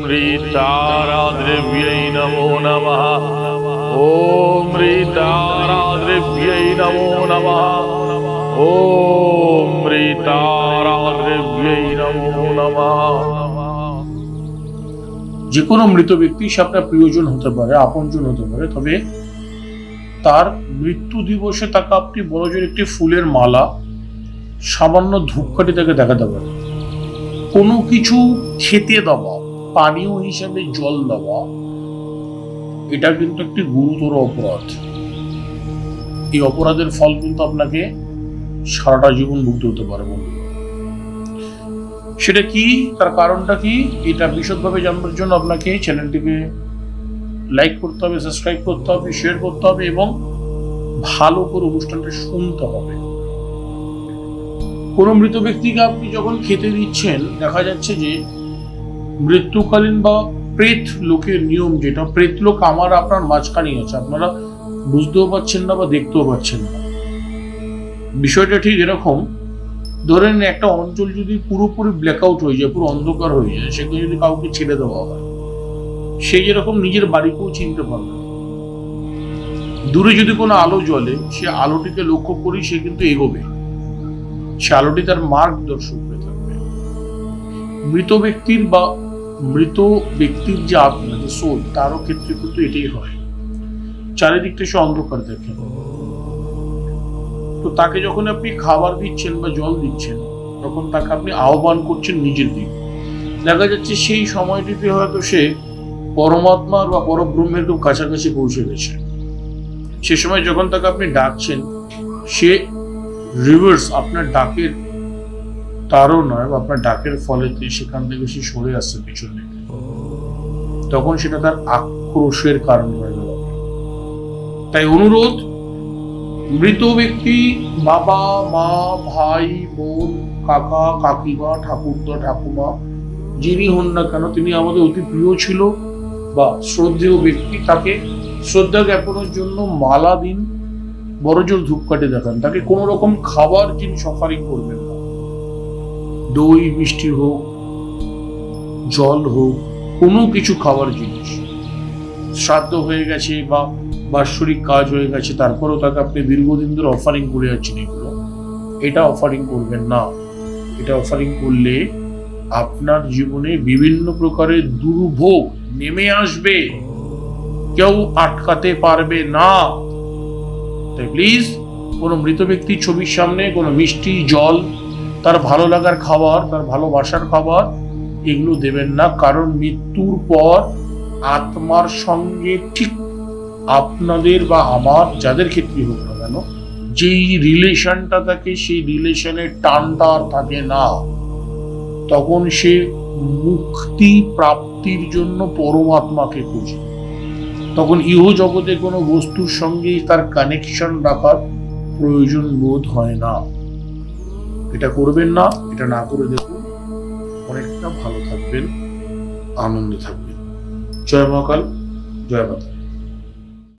মৃতারাদ্রব্যৈ নমো নমঃ। ওম মৃতারাদ্রব্যৈ নমো নমঃ। ওম মৃতারাদ্রব্যৈ নমো নমঃ। যে কোনো মৃত ব্যক্তি সে আপনার প্রিয়জন হতে পারে, আপনজন হতে পারে, তবে তার মৃত্যু দিবসে তাকে আপনি বড়জোর একটি ফুলের মালা, সামান্য ধূপকাঠি তাকে দেখাতে পারে। কোনো কিছু খেতে দেওয়া, পানীয় হিসাবে জল দেওয়া, এটা কিন্তু একটি গুরুতর অপরাধ। এই অপরাধের ফল কিন্তু আপনাকে সারাটা জীবন ভুগতে হতে পারে বন্ধু। সেটা কি, তার কারণটা কি, এটা বিশদভাবে জানার জন্য আপনাকে চ্যানেলটিকে লাইক করতে হবে, সাবস্ক্রাইব করতে হবে, শেয়ার করতে হবে এবং ভালো করে অনুষ্ঠানটা শুনতে হবে। কোনো মৃত ব্যক্তিকে আপনি যখন খেতে দিচ্ছেন, দেখা যাচ্ছে যে মৃত্যুকালীন বা প্রেত লোকের নিয়ম, যেটা প্রেত লোক আমার আপনার মাঝখানেই আছে, আপনারা বুঝতেও পারছেন না বা দেখতেও পাচ্ছেন না। বিষয়টা ঠিক এরকম, ধরেন একটা অঞ্চল যদি পুরোপুরি ব্ল্যাকআউট হয়ে যায়, পুরো অন্ধকার হয়ে যায়, সেখানে যদি কাউকে ছেড়ে দেওয়া হয়, সে যেরকম নিজের বাড়িকেও চিনতে পারবে। দূরে যদি কোনো আলো জ্বলে, সে আলোটিকে লক্ষ্য করেই সে কিন্তু এগোবে, সে আলোটি তার মার্গদর্শক হয়ে থাকবে। মৃত ব্যক্তির বা মৃত ব্যক্তির যে আত্মা, যে সোল, তারও ক্ষেত্রে কিন্তু এটাই হয়। চারিদিকটা সে অন্ধকার দেখে। তো তাকে যখন আপনি খাবার দিচ্ছেন বা জল দিচ্ছেন, তখন তাকে আপনি আহ্বান করছেন নিজের দিকে। দেখা যাচ্ছে সেই সময়টিতে হয়তো সে পরমাত্মার বা পরব্রহ্মের খুব কাছাকাছি পৌঁছে গেছে। সে সময় যখন তাকে আপনি ডাকছেন, সে রিভার্স আপনার ডাকের তারও নয়, বা আপনার ডাকের ফলেতে সেখান থেকে সে সরে আসছে পিছন দিকে, তখন সেটা তার আক্রোশের কারণ হয়ে গেল। তাই অনুরোধ, মৃত ব্যক্তি বাবা, মা, ভাই, বোন, কাকা, কাকিমা, ঠাকুরদা, ঠাকুমা, যিনি হন না কেন, তিনি আমাদের অতি প্রিয় ছিল বা শ্রদ্ধেয় ব্যক্তি, তাকে শ্রদ্ধা জ্ঞাপনের জন্য মালা দিন, বড়জোর ধূপকাঠি দেখান। তাকে কোনো রকম খাবার জিনিস অফারিং করবেন না। দই, মিষ্টি হোক, জল হোক, কোনো কিছু খাবার জিনিস, শ্রাদ্ধ হয়ে গেছে বা বাৎসরিক কাজ হয়ে গেছে, তারপরেও তাকে আপনি দীর্ঘদিন ধরে অফারিং করে যাচ্ছেন, এগুলো এটা অফারিং করবেন না। এটা অফারিং করলে আপনার জীবনে বিভিন্ন প্রকারের দুর্ভোগ নেমে আসবে, কেউ আটকাতে পারবে না। তাই প্লিজ, কোনো মৃত ব্যক্তির ছবির সামনে কোনো মিষ্টি, জল, তার ভালো লাগার খাবার, তার ভালোবাসার খাবার, এগুলো দেবেন না। কারণ মৃত্যুর পর আত্মার সঙ্গে ঠিক আপনাদের বা আমার, যাদের ক্ষেত্রে হোক না কেন, যেই রিলেশনটা থাকে, সেই রিলেশনের টানটা আর থাকে না। তখন সে মুক্তি প্রাপ্তির জন্য পরমাত্মাকে খুঁজে। তখন ইহ জগতে কোনো বস্তুর সঙ্গে তার কানেকশন রাখার প্রয়োজন বোধ হয় না। এটা করবেন না। এটা না করে দেখুন, অনেকটা ভালো থাকবেন, আনন্দে থাকবেন। জয় মহাকাল, জয় মাতা।